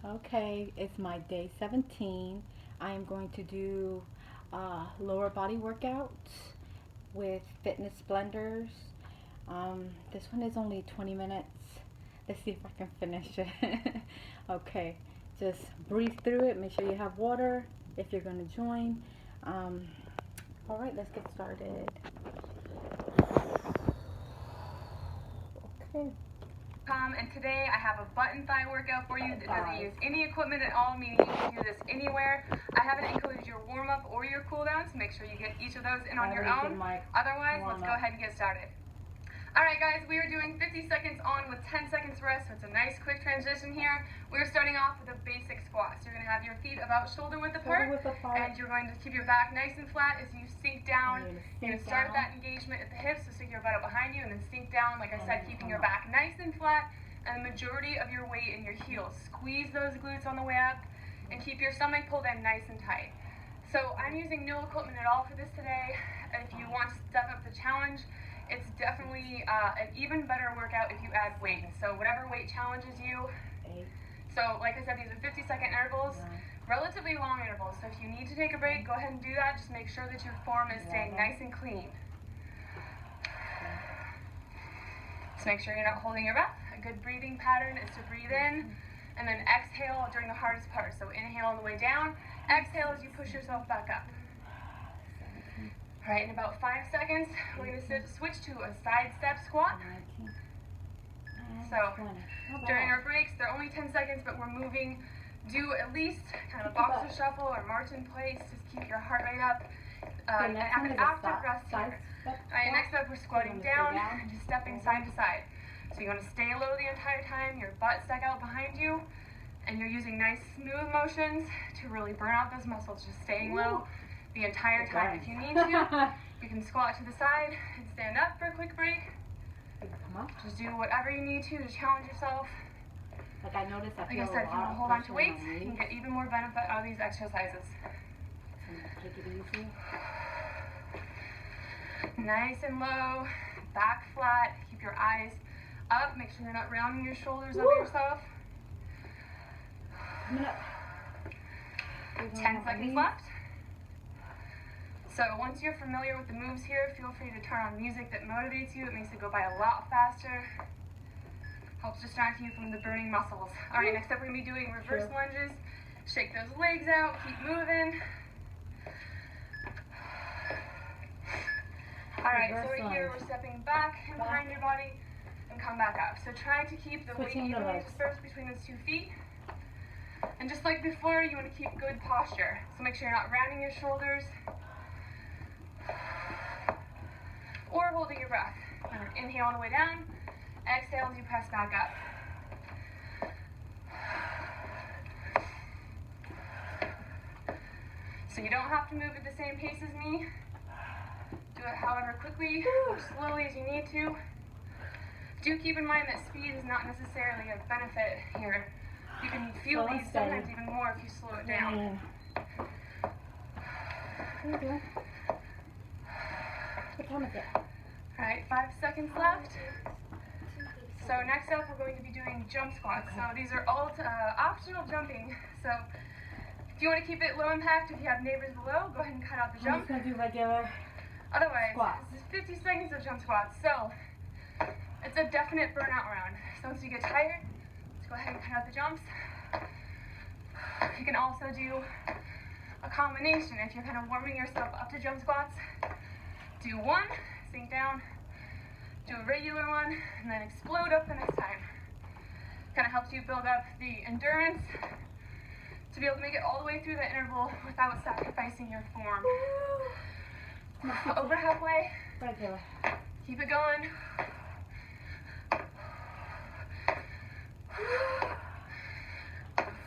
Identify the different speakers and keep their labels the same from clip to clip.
Speaker 1: Okay, it's my day 17. I am going to do lower body workouts with fitness blenders. This one is only 20 minutes. Let's see if I can finish it. Okay, just breathe through it. Make sure you have water if you're going to join. Um, all right, let's get started. Okay.
Speaker 2: And today I have a button thigh workout for you that doesn't use any equipment at all, meaning you can do this anywhere. I haven't included your warm-up or your cool-down, so make sure you get each of those in on your own. Otherwise, let's go ahead and get started. Alright guys, we are doing 50 seconds on with 10 seconds rest, so it's a nice quick transition here. We're starting off with a basic squat. So you're going to have your feet about shoulder width apart, and you're going to keep your back nice and flat as you sink down. You're going to start that engagement at the hips, so stick your butt up behind you, and then sink down, like I said, keeping your back nice and flat, and the majority of your weight in your heels. Squeeze those glutes on the way up, and keep your stomach pulled in nice and tight. So I'm using no equipment at all for this today. If you want to step up the challenge, it's definitely an even better workout if you add weight. So whatever weight challenges you. So like I said, these are 50-second intervals, relatively long intervals. So if you need to take a break, go ahead and do that. Just make sure that your form is staying nice and clean. So make sure you're not holding your breath. A good breathing pattern is to breathe in and then exhale during the hardest part. So inhale on the way down, exhale as you push yourself back up. All right, in about 5 seconds, we're going to switch to a side step squat. So during our breaks, they're only 10 seconds, but we're moving. Do at least kind of a boxer shuffle or march in place. Just keep your heart rate up. Active rest here. All right, next up, we're squatting down and just stepping side to side. So you want to stay low the entire time, your butt stuck out behind you, and you're using nice smooth motions to really burn out those muscles, just staying low the entire time. If you need to, you can squat to the side and stand up for a quick break. Just do whatever you need to challenge yourself.
Speaker 1: Like I noticed,
Speaker 2: like I said, if you want to hold on to weights, you can get even more benefit out of these exercises.
Speaker 1: Take it easy.
Speaker 2: Nice and low, back flat, keep your eyes up, make sure you're not rounding your shoulders over yourself. 10 seconds left. So once you're familiar with the moves here, feel free to turn on music that motivates you. It makes it go by a lot faster. Helps distract you from the burning muscles. All right, next up we're going to be doing reverse lunges. Shake those legs out, keep moving. All right, so right here we're stepping back and behind your body and come back up. So try to keep the weight evenly dispersed between those 2 feet. And just like before, you want to keep good posture. So make sure you're not rounding your shoulders or holding your breath. Inhale on the way down, exhale as you press back up. So you don't have to move at the same pace as me. Do it however quickly or slowly as you need to. Do keep in mind that speed is not necessarily a benefit here. You can feel these sometimes even more if you slow it down.
Speaker 1: What time is it?
Speaker 2: Alright, 5 seconds left. So next up we're going to be doing jump squats. So these are all optional jumping. So if you want to keep it low impact, if you have neighbors below, go ahead and cut out the jump.
Speaker 1: I'm just going to do regular
Speaker 2: Otherwise,
Speaker 1: squats.
Speaker 2: This is 50 seconds of jump squats. So it's a definite burnout round. So once you get tired, let's go ahead and cut out the jumps. You can also do a combination. If you're kind of warming yourself up to jump squats, do one, sink down, do a regular one, and then explode up the next time. Kind of helps you build up the endurance to be able to make it all the way through the interval without sacrificing your form. Over halfway.
Speaker 1: Regular.
Speaker 2: Keep it going.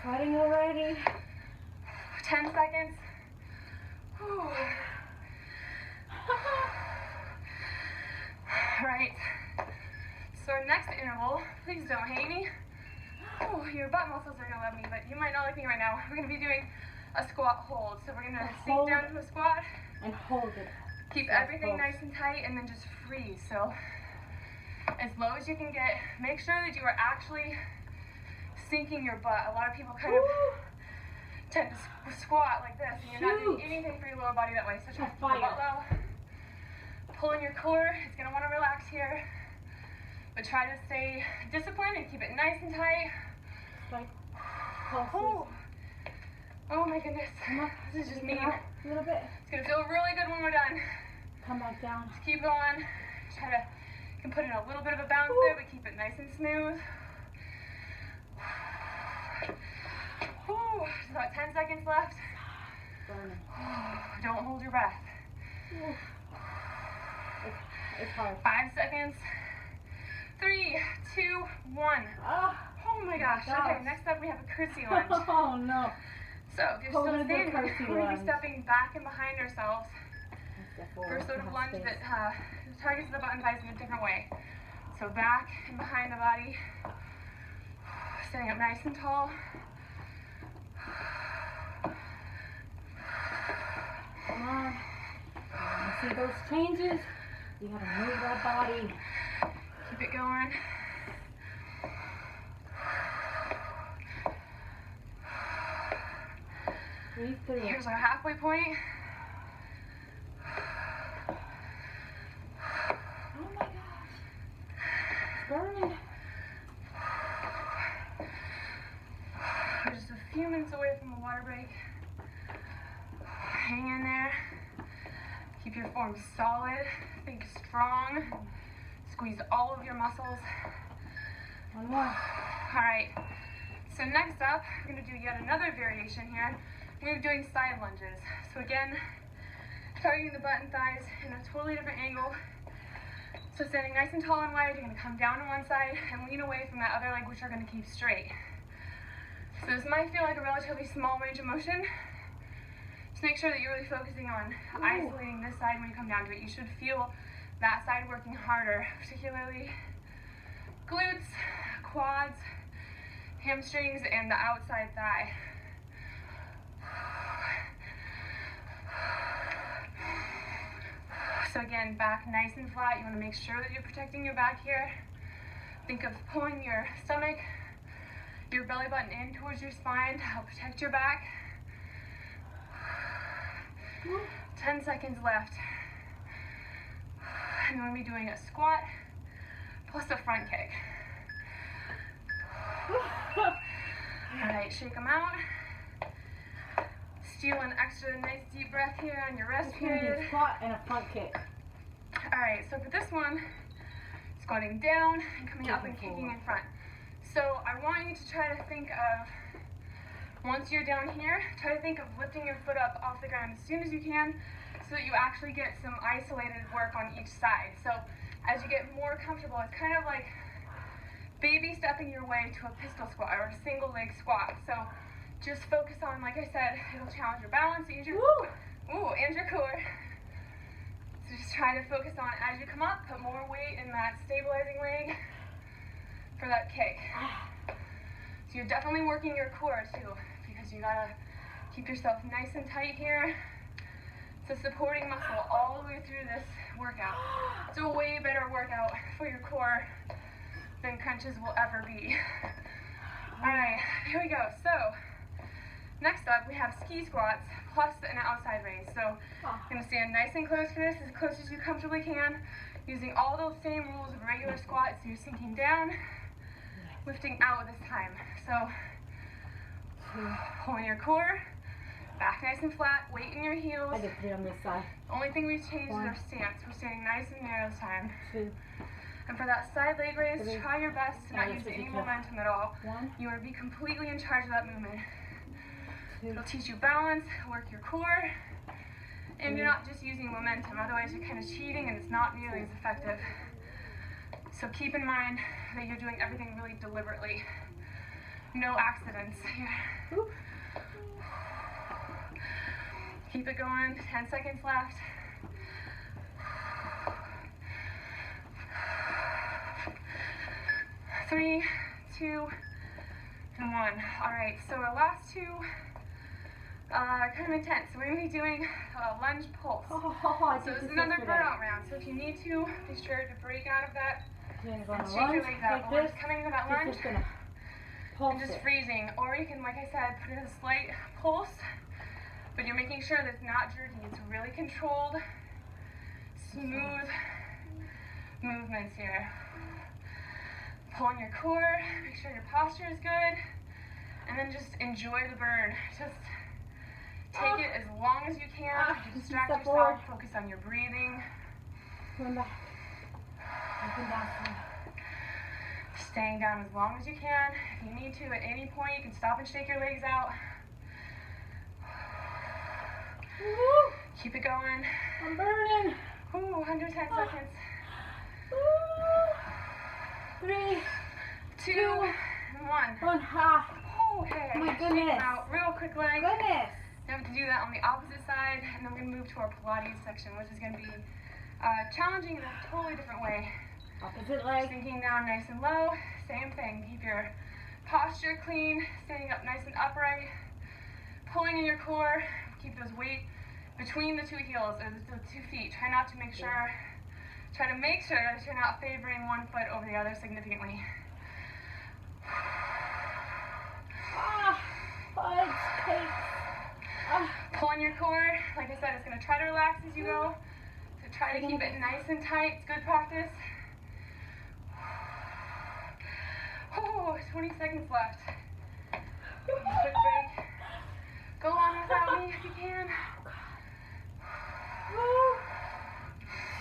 Speaker 1: Sweating already.
Speaker 2: 10 seconds. Alright. So our next interval, please don't hate me. Your butt muscles are gonna love me, but you might not like me right now. We're gonna be doing a squat hold. So we're gonna sink down to a squat.
Speaker 1: And hold it.
Speaker 2: Keep everything nice and tight and then just freeze. So as low as you can get. Make sure that you are actually sinking your butt. A lot of people kind of tend to squat like this, and you're not doing anything for your lower body that way. So try to keep the butt low. Pull in your core. It's going to want to relax here. But try to stay disciplined and keep it nice and tight. Oh, oh my goodness. This is just mean.
Speaker 1: A little bit.
Speaker 2: It's going to feel really good when we're done.
Speaker 1: Come back down.
Speaker 2: Just keep going. Try to, you can put in a little bit of a bounce there, but keep it nice and smooth. Just about 10 seconds left. Don't hold your breath.
Speaker 1: It's hard.
Speaker 2: 5 seconds. 3, 2, 1. Oh my gosh. Okay, next up we have a curtsy lunge.
Speaker 1: Oh no.
Speaker 2: So if you're still standing, we're going to be stepping back and behind ourselves for a sort of lunge that targets the butt and thighs in a different way. So back and behind the body. Standing up nice and tall.
Speaker 1: Come on. You see those changes? You gotta move that body.
Speaker 2: Keep it going.
Speaker 1: Breathe through.
Speaker 2: Here's our halfway point.
Speaker 1: Oh my gosh. It's burning.
Speaker 2: We're just a few minutes away from a water break. Hang in there. Keep your form solid. Think strong. Squeeze all of your muscles.
Speaker 1: One more.
Speaker 2: All right. So next up, we're going to do yet another variation here. We're doing side lunges. So again, targeting the butt and thighs in a totally different angle. So standing nice and tall and wide, you're going to come down to one side and lean away from that other leg, which you're going to keep straight. So this might feel like a relatively small range of motion. Just make sure that you're really focusing on isolating this side when you come down to it. You should feel that side working harder, particularly glutes, quads, hamstrings, and the outside thigh. So again, back nice and flat. You want to make sure that you're protecting your back here. Think of pulling your stomach, your belly button in towards your spine to help protect your back. 10 seconds left. And then we'll be doing a squat plus a front kick. All right, shake them out. Steal an extra nice deep breath here on your rest period.
Speaker 1: Squat and a front kick.
Speaker 2: All right, so for this one, squatting down and coming up and kicking in front. So I want you to try to think of, once you're down here, try to think of lifting your foot up off the ground as soon as you can so that you actually get some isolated work on each side. So as you get more comfortable, it's kind of like baby stepping your way to a pistol squat or a single leg squat. So just focus on, like I said, it'll challenge your balance and your, and your core. So just try to focus on, as you come up, put more weight in that stabilizing leg for that kick. So you're definitely working your core too, because you gotta keep yourself nice and tight here. It's a supporting muscle all the way through this workout. It's a way better workout for your core than crunches will ever be. All right, here we go. So next up, we have ski squats plus an outside raise. So I'm gonna stand nice and close for this, as close as you comfortably can, using all those same rules of regular squats. So you're sinking down, lifting out this time. So pulling your core, back nice and flat, weight in your heels.
Speaker 1: I did 3 on this side.
Speaker 2: The only thing we've changed is our stance. We're standing nice and narrow this time.
Speaker 1: 2.
Speaker 2: And for that side leg raise,
Speaker 1: 3.
Speaker 2: try your best to not use any momentum at all.
Speaker 1: 1.
Speaker 2: You want to be completely in charge of that movement.
Speaker 1: 2.
Speaker 2: It'll teach you balance, work your core, and you're not just using momentum. Otherwise, you're kind of cheating and it's not nearly as effective. So keep in mind that you're doing everything really deliberately. No accidents here. Keep it going. 10 seconds left. Three, 2, and 1. All right, so our last two are kind of intense. So we're going to be doing a lunge pulse. So this is another burnout round. So if you need to, be sure to break out of that and shake your legs out. But we're just coming to that lunge.
Speaker 1: pulse
Speaker 2: and just
Speaker 1: it.
Speaker 2: freezing. Or you can, like I said, put in a slight pulse, but you're making sure that it's not jerky. It's really controlled, smooth movements here. Pulling your core, make sure your posture is good, and then just enjoy the burn. Just take it as long as you can. Distract yourself, focus on your breathing.
Speaker 1: Come back.
Speaker 2: Staying down as long as you can. If you need to, at any point, you can stop and shake your legs out.
Speaker 1: Woo!
Speaker 2: Keep it going.
Speaker 1: I'm burning.
Speaker 2: Ooh, under 10 seconds.
Speaker 1: 3,
Speaker 2: 2, 1. Okay.
Speaker 1: My
Speaker 2: Shake
Speaker 1: goodness.
Speaker 2: out. Real quick leg.
Speaker 1: Goodness.
Speaker 2: Now we have to do that on the opposite side, and then we're going to move to our Pilates section, which is going to be challenging in a totally different way.
Speaker 1: Opposite leg.
Speaker 2: Sinking down nice and low. Same thing. Keep your posture clean. Standing up nice and upright. Pulling in your core. Keep those weight between the two heels or the 2 feet. Try to make sure that you're not favoring one foot over the other significantly. Pulling your core. Like I said, it's going to try to relax as you go. So try to keep it nice and tight. It's good practice. 20 seconds left. Quick break. Go on without me if you can.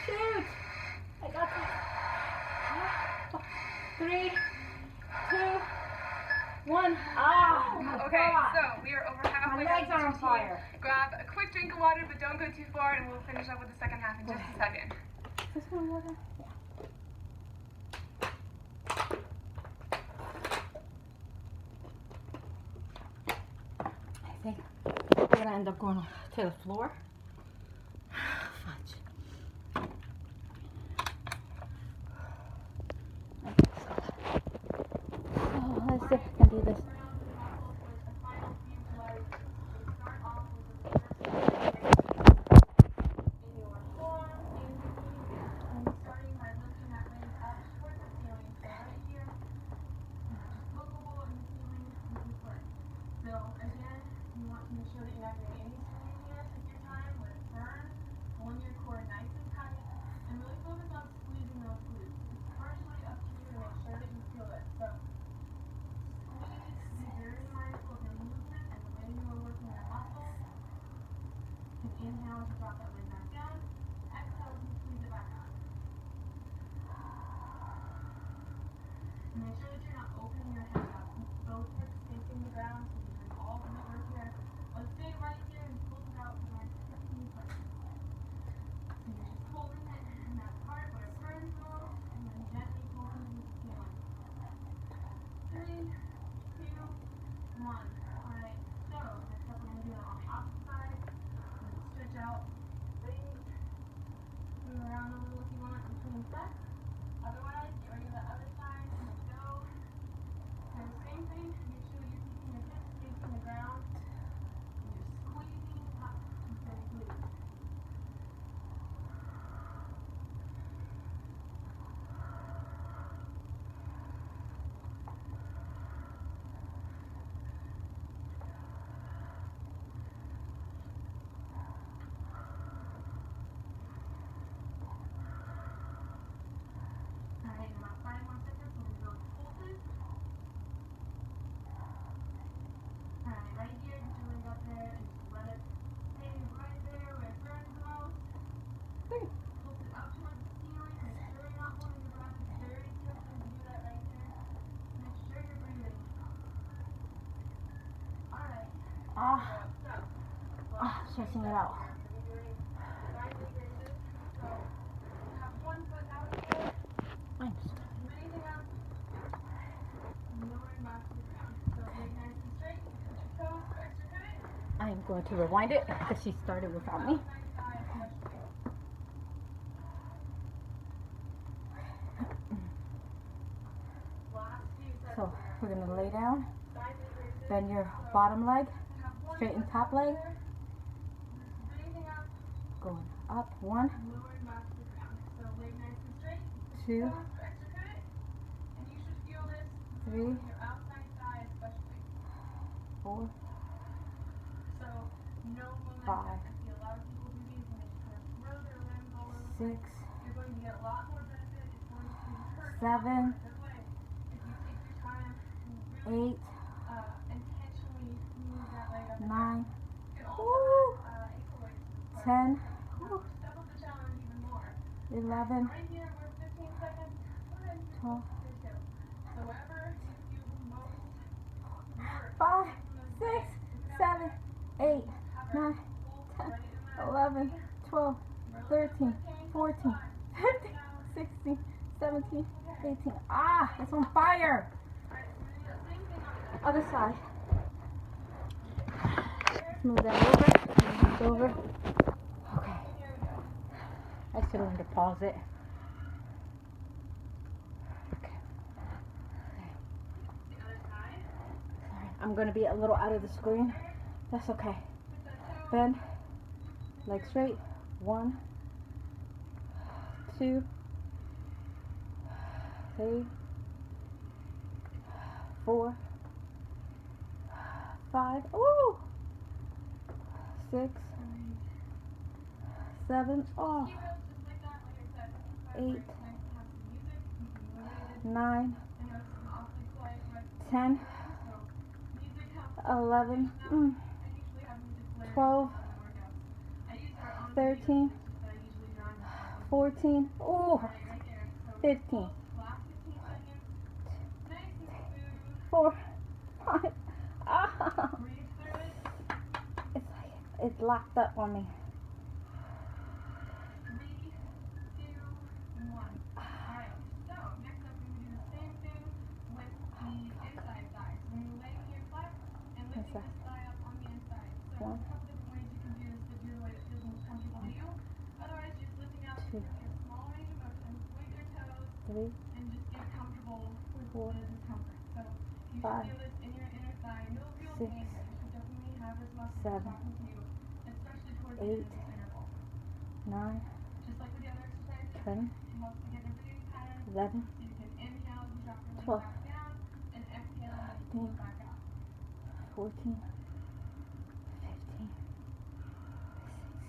Speaker 1: Shoot! I got this. 3, 2, 1.
Speaker 2: Okay, so we are over halfway.
Speaker 1: My legs are on fire.
Speaker 2: Grab a quick drink of water, but don't go too far, and we'll finish up with the second half in just a second.
Speaker 1: This one water? Yeah. I think we're gonna end up going to the floor. Fudge. Okay, so let's see if I can do this.
Speaker 2: Inhale to drop that leg back down. Exhale to squeeze it back up. And make sure that you're not opening your head up. Both hips facing the ground so you can all the work here. Let's stay right here and pull it out for like 15 seconds. So you're just holding it in that part where it burns the most, and then gently pulling it to the ceiling. 3, 2, 1. Alright, so next up we're going to do it on the opposite side. Stretch out, raise, move around a little if you want between sets. Otherwise, get ready to the other side. Let's go. Do the same thing. Make sure that you're keeping your hips facing the ground. And you're squeezing up instead of glutes.
Speaker 1: Stretching it out. I am going to rewind it because she started without me. So we're going to lay down, bend your bottom leg, straighten top leg, going up, 1, 2, 3, 4,
Speaker 2: So, no momentum.
Speaker 1: 5,
Speaker 2: I see a lot of people do these and they just kind of throw their limbs all over the
Speaker 1: 6,
Speaker 2: place. You're going to get a lot more benefit. It's going to hurt
Speaker 1: 7,
Speaker 2: this way. If you take your time and
Speaker 1: 8,
Speaker 2: really intentionally move that leg up and
Speaker 1: 9,
Speaker 2: down. You can also
Speaker 1: woo,
Speaker 2: add ankle weights to this part.
Speaker 1: 10,
Speaker 2: Step up the challenge even more.
Speaker 1: 11,
Speaker 2: Right here, we're 15 seconds.
Speaker 1: 12,
Speaker 2: Good. So wherever you feel the most work.
Speaker 1: 5, 6, 7, 8, 9, 10, 11, 12, 13, 14, 15, 16, 17, 18. Ah, it's on fire. Other side. Let's move that over. Move this over. Okay. I should learn to pause it. Okay. Sorry, I'm going to be a little out of the screen. That's okay. Bend. Leg straight. 1, 2, 3, 4, 5. Ooh. 6, 7. Oh. 8, 9, 10, 11, 12, 13, 14, oh, 15, 4, 5. Ah, it's like it's locked up on me.
Speaker 2: 3, 2, 1. Alright, so next up we're going to do the same thing with the inside thigh. So when you're laying here flat and lifting this thigh up on the inside. So there's a couple different ways you can do this, but do the way that feels most comfortable to you. Otherwise, just lifting up, get a small range of motion, point your toes,
Speaker 1: 3,
Speaker 2: and just get comfortable with
Speaker 1: 4,
Speaker 2: the discomfort. So you
Speaker 1: 5,
Speaker 2: should feel this in your inner thigh. No real
Speaker 1: 6,
Speaker 2: pain here. You should definitely have this muscle
Speaker 1: 7,
Speaker 2: talking to you, especially towards the
Speaker 1: 8,
Speaker 2: end of this interval.
Speaker 1: 9,
Speaker 2: Just like with the other exercises,
Speaker 1: 10,
Speaker 2: it helps to get a breathing pattern.
Speaker 1: 11,
Speaker 2: So you can inhale, you drop your leg
Speaker 1: 12,
Speaker 2: back down, and exhale, and you pull it back up.
Speaker 1: 14, 15,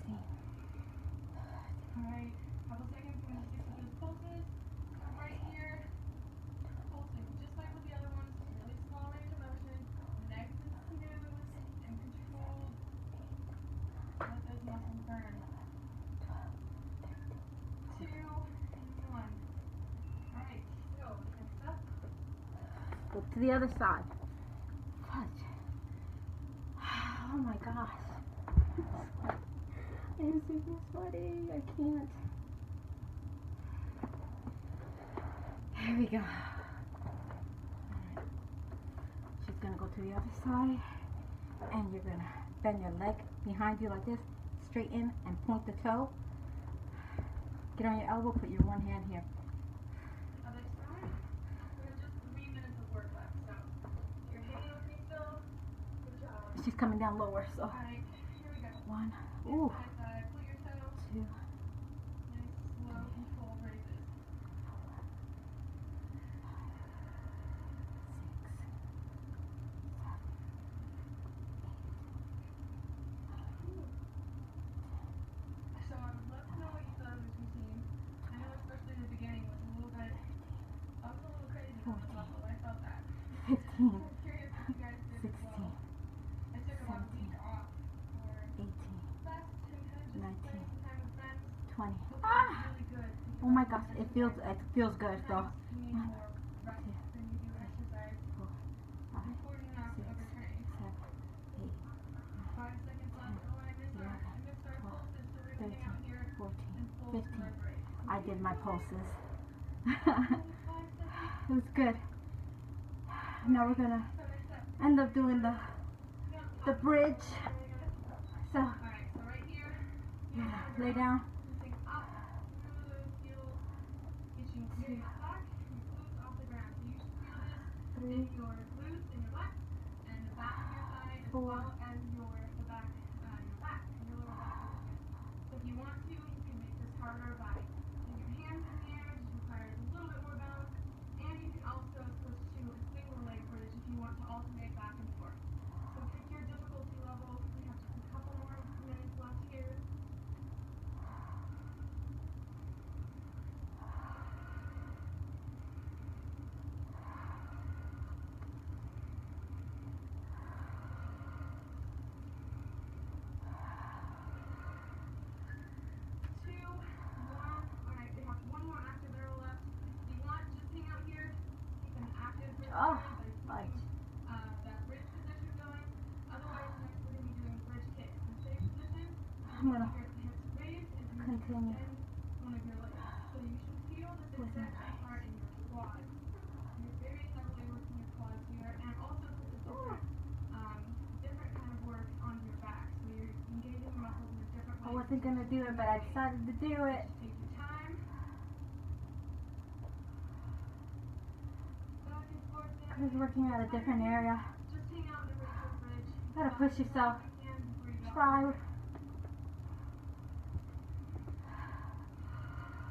Speaker 1: 16,
Speaker 2: Alright, couple seconds, we're going to stick with those pulses. Right here, pulsing, just like with the other ones, really small range of motion, nice and smooth and controlled. Let those muscles burn. 2, 1. Alright, so next up.
Speaker 1: go to the other side. Touch. Oh my gosh. I'm super sweaty. I can't. Here we go. Alright. She's gonna go to the other side, and you're gonna bend your leg behind you like this, straighten and point the toe. Get on your elbow, put your one hand here.
Speaker 2: Other side. We have just 3 minutes of work left, so you're hanging with me still. Good job.
Speaker 1: She's coming down lower, so
Speaker 2: Alright, here we go.
Speaker 1: 1, ooh,
Speaker 2: Side, point your toe.
Speaker 1: 2,
Speaker 2: Nice, slow, controlled raises. 6, 7, 8. So I would love to know what you thought of this routine. I know especially in the beginning was a little crazy on this muscle. I felt that.
Speaker 1: 15,
Speaker 2: I'm curious if you guys did as
Speaker 1: 16,
Speaker 2: well. I took about a week off for
Speaker 1: 18,
Speaker 2: rest and kind of just
Speaker 1: 19,
Speaker 2: spending some time with friends.
Speaker 1: 20.
Speaker 2: So it
Speaker 1: Ah!
Speaker 2: feels really good.
Speaker 1: Oh my gosh, it feels good though.
Speaker 2: Sometimes you need more rest than you do exercise.
Speaker 1: 4, 5,
Speaker 2: Important not to
Speaker 1: 6,
Speaker 2: overtrain.
Speaker 1: 7,
Speaker 2: 5 seconds left. Oh, I missed our pulses, so we're
Speaker 1: 8,
Speaker 2: gonna hang out here
Speaker 1: 13, 14,
Speaker 2: and pull to
Speaker 1: 15.
Speaker 2: our break.
Speaker 1: I did my pulses.
Speaker 2: 5 seconds.
Speaker 1: It was good. Now we're gonna
Speaker 2: So next up,
Speaker 1: end up doing the bridge. So
Speaker 2: alright, so right here,
Speaker 1: yeah, lay down.
Speaker 2: lifting up through those heels, reaching your back, your glutes off the ground. So you should feel this
Speaker 1: 3,
Speaker 2: in your glutes and your lats, and the back of your thigh, as
Speaker 1: 4,
Speaker 2: well as your back, your lower back. So if you want to, you can make this harder by putting your hands in the air, which requires a little bit more balance, and you can also switch to a single leg bridge if you want to alternate back and forth. So
Speaker 1: I'm gonna continue. I wasn't gonna do it, but I decided to do it. I was working at a different area. You gotta push yourself. Try.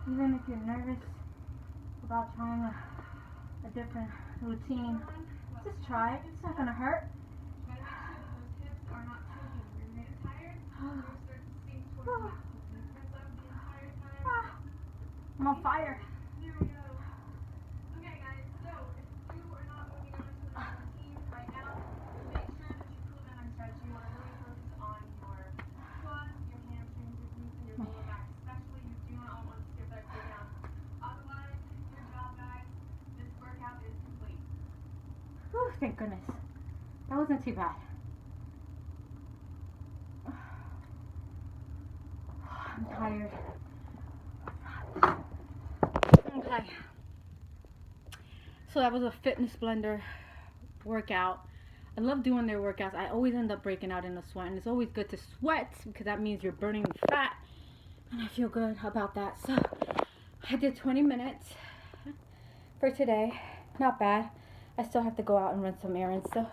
Speaker 1: Even if you're nervous about trying a different routine, just try it. It's not gonna hurt. I'm on fire. Whew, thank goodness. That wasn't too bad. I'm tired. Okay. So that was a Fitness Blender workout. I love doing their workouts. I always end up breaking out in a sweat, and it's always good to sweat because that means you're burning fat, and I feel good about that. So I did 20 minutes for today. Not bad. I still have to go out and run some errands. So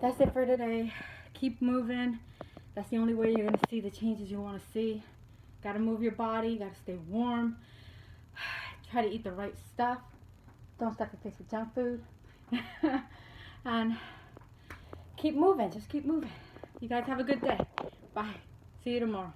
Speaker 1: that's it for today. Keep moving. That's the only way you're going to see the changes you want to see. Got to move your body. Got to stay warm. Try to eat the right stuff. Don't stuff your face with junk food. And keep moving. Just keep moving. You guys have a good day. Bye. See you tomorrow.